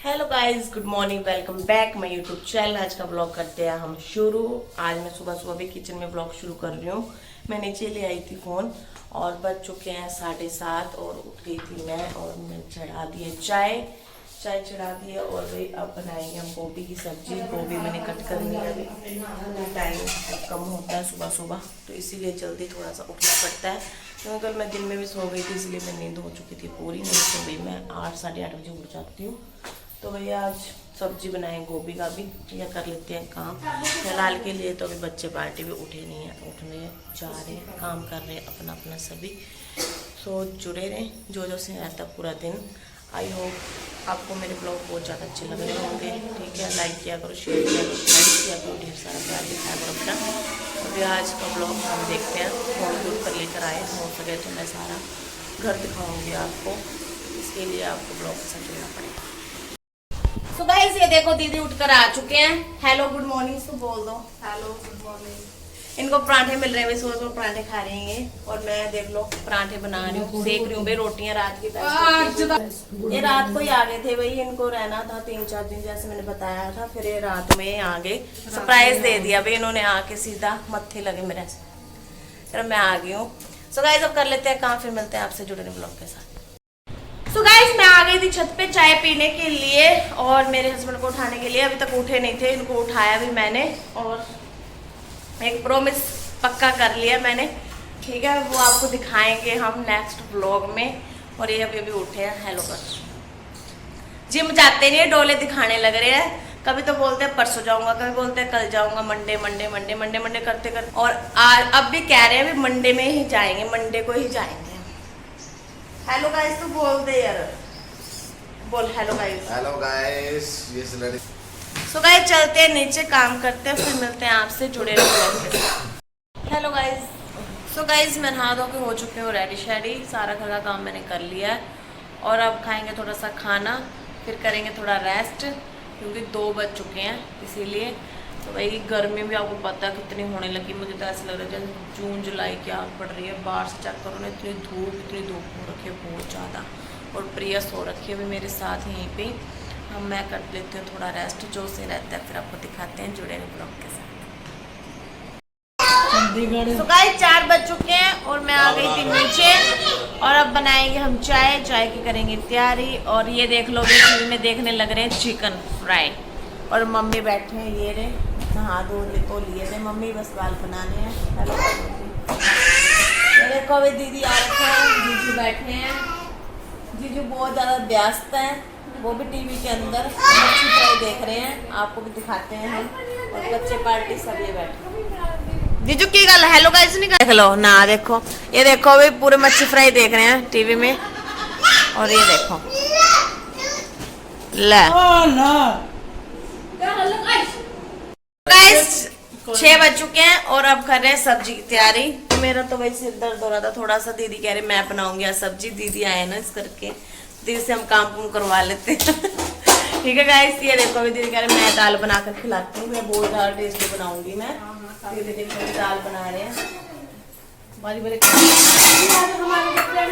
Hello guys, good morning, welcome back my YouTube channel. आज का blog करते हैं हम शुरू। आज मैं सुबह सुबह भी किचन में ब्लॉग शुरू कर रही हूँ। मैं नीचे ले आई थी फ़ोन और बज चुके हैं 7:30 और उठ गई थी मैं और मैंने चढ़ा दी है चाय चढ़ा दी है। और वही अब बनाएंगे हम गोभी की सब्जी। गोभी मैंने कट करनी है, अभी टाइम कम होता है सुबह सुबह, तो इसीलिए जल्दी थोड़ा सा उठना पड़ता है। क्योंकि कल मैं दिन में भी सो गई थी, इसलिए मैं नींद हो चुकी थी पूरी। नहीं सो गई, मैं 8 साढ़े 8 बजे उठ जाती हूँ। तो भैया आज सब्जी बनाएं गोभी का भी, या कर लेते हैं काम फिलहाल के लिए। तो अभी बच्चे पार्टी भी उठे नहीं है, उठने जा रहे हैं, काम कर रहे हैं अपना अपना सभी। सो जुड़े रहें जो से रहता पूरा दिन। आई होप आपको मेरे ब्लॉग बहुत ज़्यादा अच्छे लग रहे होंगे। ठीक है, लाइक किया करो, शेयर किया करो, कमेंट किया करो, ढेर सारा प्यार दिखाया करो अपना। अभी आज का ब्लॉग हम देखते हैं, फोन दूर कर लेकर आए। हो सके तो मैं सारा घर दिखाऊंगी आपको, इसके लिए आपको ब्लॉग के साथ जुड़ना पड़ेगा। तो गाइस ये देखो दीदी उठकर आ चुके हैं। हेलो गुड मॉर्निंग तो बोल दो। Hello good morning. इनको पराठे मिल रहे हैं, सुबह सुबह पराठे खा रहे हैं। और मैं देख लो पराठे बना रही हूँ, सेक रही हूँ भाई। रोटियां रात की ये रात को ही आ गए थे भाई, इनको रहना था 3-4 दिन जैसे मैंने बताया था। फिर ये रात में आ गए, सरप्राइज दे दिया भाई इन्होंने आके, सीधा मत्थे लगे मेरे से। फिर मैं आ गई हूँ। सो गाइस अब कर लेते हैं काम, फिर मिलते हैं आपसे जुड़े ब्लॉग के साथ। सो गाइस मैं आ गई थी छत पे चाय पीने के लिए और मेरे हस्बैंड को उठाने के लिए। अभी तक उठे नहीं थे, इनको उठाया भी मैंने और एक प्रॉमिस पक्का कर लिया मैंने। ठीक है, वो आपको दिखाएंगे हम नेक्स्ट व्लॉग में। और ये अभी उठे हैं। हेलो कर जिम जाते नहीं, डोले दिखाने लग रहे हैं। कभी तो बोलते हैं परसों जाऊंगा, कभी बोलते हैं कल जाऊंगा। Monday Monday Monday Monday Monday करते करते और अब भी कह रहे हैं अभी मंडे में ही जाएंगे, मंडे को ही जाएंगे। हेलो गाइस तो बोल दे यार, बोल हेलो गाइस। हेलो गाइस, ये सो गाइस चलते हैं नीचे, काम करते हैं, फिर मिलते हैं आपसे जुड़े रहिए। Hello guys. सो गाइस मैं नहा धो के हो चुकी हूँ रेडी शेडी, सारा घर का काम मैंने कर लिया है। और अब खाएंगे थोड़ा सा खाना, फिर करेंगे थोड़ा रेस्ट, क्योंकि 2 बज चुके हैं इसीलिए। तो भाई गर्मी भी आपको पता है कितनी होने लगी। मुझे तो ऐसा लग रहा है जैसे जून जुलाई की आग पड़ रही है। बाहर से चेक करो ना, इतनी धूप हो रखी है बहुत ज़्यादा। और प्रिया सो रखी है भी मेरे साथ यहीं पे। हम मैं कर लेती हूँ थोड़ा रेस्ट, जो से रहता है फिर आपको दिखाते हैं जुड़े ब्लॉग के साथ। तो गाइस 4 बज चुके हैं और मैं आ गई थी नीचे। और अब बनाएंगे हम चाय की करेंगे तैयारी। और ये देख लो टीवी में देखने लग रहे हैं चिकन फ्राई। और मम्मी बैठे हैं, ये रे नहा धो को लिए थे मम्मी, बस बाल बनाने हैं। हेलो मेरे को भी दीदी आ रखे हैं, जीजू बैठे हैं। जीजू बहुत ज़्यादा व्यस्त है, वो भी टीवी के अंदर मच्छी फ्राई देख रहे हैं, आपको भी दिखाते हैं हम। और बच्चे पार्टी सब ये बैठे। जीजू की गल हेलो गाइस नहीं देख लो ना, देखो ये देखो भी पूरे मच्छी फ्राई देख रहे हैं टीवी में। और ये देखो ले गाइस 6 बज चुके हैं और अब कर रहे हैं सब्जी की तैयारी। मेरा तो वही सिर दर्द हो रहा था थोड़ा सा। दीदी कह रहे मैं बनाऊंगी आज सब्जी। दीदी आए ना इस करके, दीदी से हम काम करवा लेते हैं। ठीक है गाइस, ये देखो अभी दीदी कह रहे मैं दाल बनाकर खिलाती हूँ, मैं बहुत ज़्यादा टेस्टी बनाऊंगी मैं। दीदी देखो दाल बना रहे हैं, बारी बारी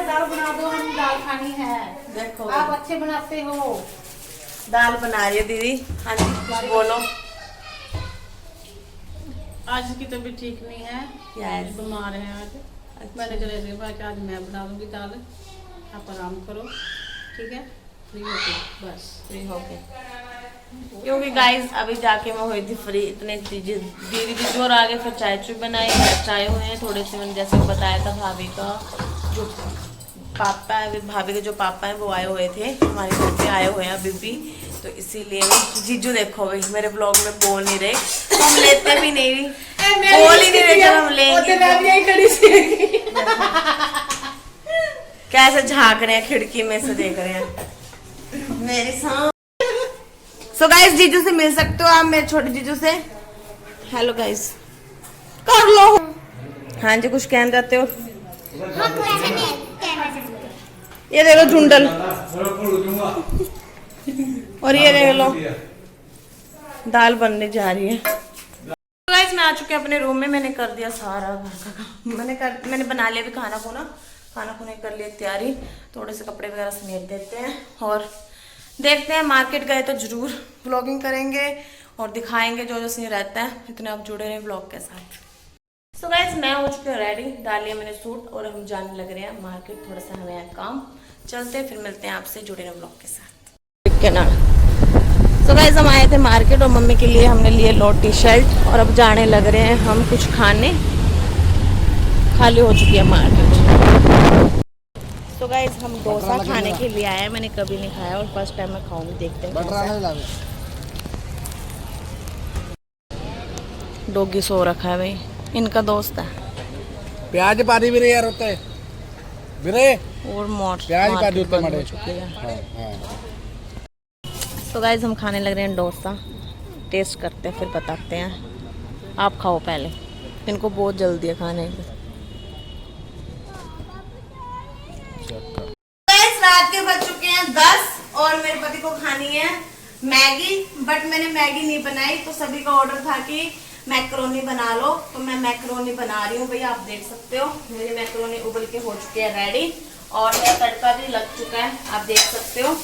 दाल बना दो, हम दाल खानी है। देखो आप अच्छे बनाते हो। दाल बना रही है दीदी। हाँ जी बोलो। आज की तबीयत ठीक नहीं है, Yes. बीमार है आज। मैंने कहा आज मैं बना दूंगी दाल, आप आराम करो। ठीक है, फ्री होके बस फ्री होके, क्योंकि गाइस अभी जाके मैं हुई थी फ्री। इतने दीदी जीजू और आगे फिर चाय बनाई, चाय हुए हैं थोड़े से। मैंने जैसे बताया था भाभी का जो पापा है, भाभी के जो पापा हैं वो आए हुए थे, हमारे घर पे आए हुए हैं अभी भी। तो इसीलिए जीजू देखो भाई मेरे ब्लॉग में बोल नहीं रहे, तो हम लेते भी नहीं, बोल ही नहीं रहे जब हम लेंगे। कैसे झांक रहे हैं खिड़की में से, देख रहे हैं मेरे साथ। सो गाइस जीजू से मिल सकते हो आप, मेरे छोटे जीजू से। हेलो गाइस कर लो। हाँ जी कुछ कहना चाहते हो? ये देखो झुंडल, और ये देख लो दाल बनने जा रही है। गाइस मैं आ चुके हैं अपने रूम में। मैंने कर दिया सारा घर का काम, मैंने बना लिया भी खाना खुने कर लिया तैयारी। थोड़े से कपड़े वगैरह समेट देते हैं और देखते हैं, मार्केट गए तो जरूर व्लॉगिंग करेंगे और दिखाएंगे जो जो सीन रहता है। इतने आप जुड़े रहे व्लॉग के साथ। सो गाइस मैं हो चुकी हूँ रेडी, डाल लिया मैंने सूट और हम जाने लग रहे हैं मार्केट। थोड़ा सा हमें यहाँ काम, चलते हैं फिर मिलते हैं आपसे, जुड़े रहे व्लॉग के साथ। सो गाइस हम आए थे मार्केट और मम्मी के लिए हमने लिए लो टी शर्ट और अब जाने लग रहे हैं हम कुछ खाने। खाली हो चुकी है मार्केट। सो गाइस हम डोसा खाने के लिए आए हैं, मैंने कभी नहीं खाया और फर्स्ट टाइम मैं खाऊंगी, देखते हैं कैसा है। डॉगी सो रखा है भाई, इनका दोस्त है। प्याज पानी भी नहीं यार होता है बिरे और मोर प्याज का दूध बंद हो टमाटर। चुकी है। हाँ। तो गाइस हम खाने लग रहे हैं डोसा, टेस्ट करते हैं फिर बताते हैं। आप खाओ पहले, इनको बहुत जल्दी है खाने की। गाइस रात के बज चुके हैं 10 और मेरे पति को खानी है मैगी, बट मैंने मैगी नहीं बनाई। तो सभी का ऑर्डर था कि मैक्रोनी बना लो, तो मैं मैक्रोनी बना रही हूँ। भैया आप देख सकते हो मेरी मैक्रोनी उबल के हो चुकी है रेडी और मेरा तड़का भी लग चुका है, आप देख सकते हो।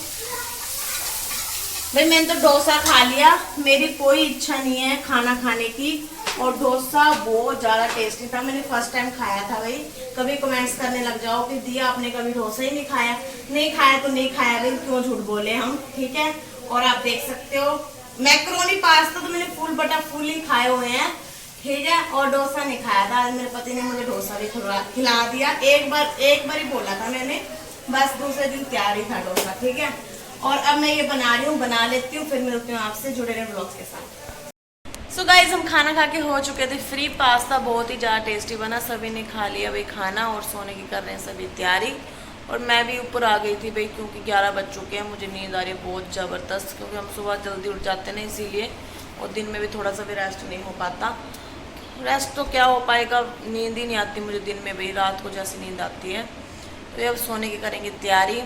भाई मैंने तो डोसा खा लिया, मेरी कोई इच्छा नहीं है खाना खाने की। और डोसा बहुत ज़्यादा टेस्टी था, मैंने फर्स्ट टाइम खाया था। भाई कभी कमेंट्स करने लग जाओ कि दिया आपने कभी डोसा ही नहीं खाया। नहीं खाया तो नहीं खाया भाई, क्यों झूठ बोले हम, ठीक है। और आप देख सकते हो मैक्रोनी पास्ता तो मैंने फुल बटा फुल ही खाए हुए हैं, ठीक है। और डोसा नहीं खाया था, आज मेरे पति ने मुझे डोसा भी खिला दिया। एक बार ही बोला था मैंने, बस दूसरे दिन तैयार ही था डोसा, ठीक है। और अब मैं ये बना रही हूँ, बना लेती हूँ फिर मिलती हूँ आपसे, जुड़े रहे ब्लॉग्स के साथ। सो गाइज हम खाना खा के हो चुके थे फ्री। पास्ता बहुत ही ज़्यादा टेस्टी बना, सभी ने खा लिया भाई खाना और सोने की कर रहे हैं सभी तैयारी। और मैं भी ऊपर आ गई थी भाई, क्योंकि 11 बज चुके हैं, मुझे नींद आ रही है बहुत ज़बरदस्त, क्योंकि हम सुबह जल्दी उठ जाते हैं ना इसीलिए। और दिन में भी थोड़ा सा भी रेस्ट नहीं हो पाता। रेस्ट तो क्या हो पाएगा, नींद ही नहीं आती मुझे दिन में भाई, रात को जैसी नींद आती है। तो अब सोने की करेंगे तैयारी।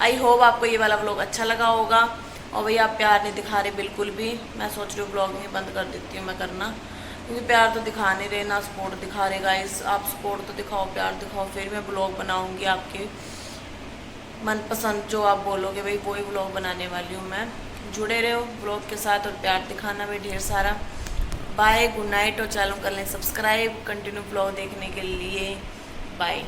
आई होप आपको ये वाला व्लॉग अच्छा लगा होगा। और भैया आप प्यार नहीं दिखा रहे बिल्कुल भी, मैं सोच रही हूँ ब्लॉगिंग बंद कर देती हूँ मैं करना, क्योंकि प्यार तो दिखा नहीं रहे, ना सपोर्ट दिखा रहे गाइस। आप सपोर्ट तो दिखाओ, प्यार दिखाओ, फिर मैं ब्लॉग बनाऊँगी आपके मनपसंद, जो आप बोलोगे भाई वही व्लॉग बनाने वाली हूँ मैं। जुड़े रहो व्लॉग के साथ और प्यार दिखाना भाई ढेर सारा। बाय, गुड नाइट और चैनल कर लें सब्सक्राइब कंटिन्यू व्लॉग देखने के लिए। बाय।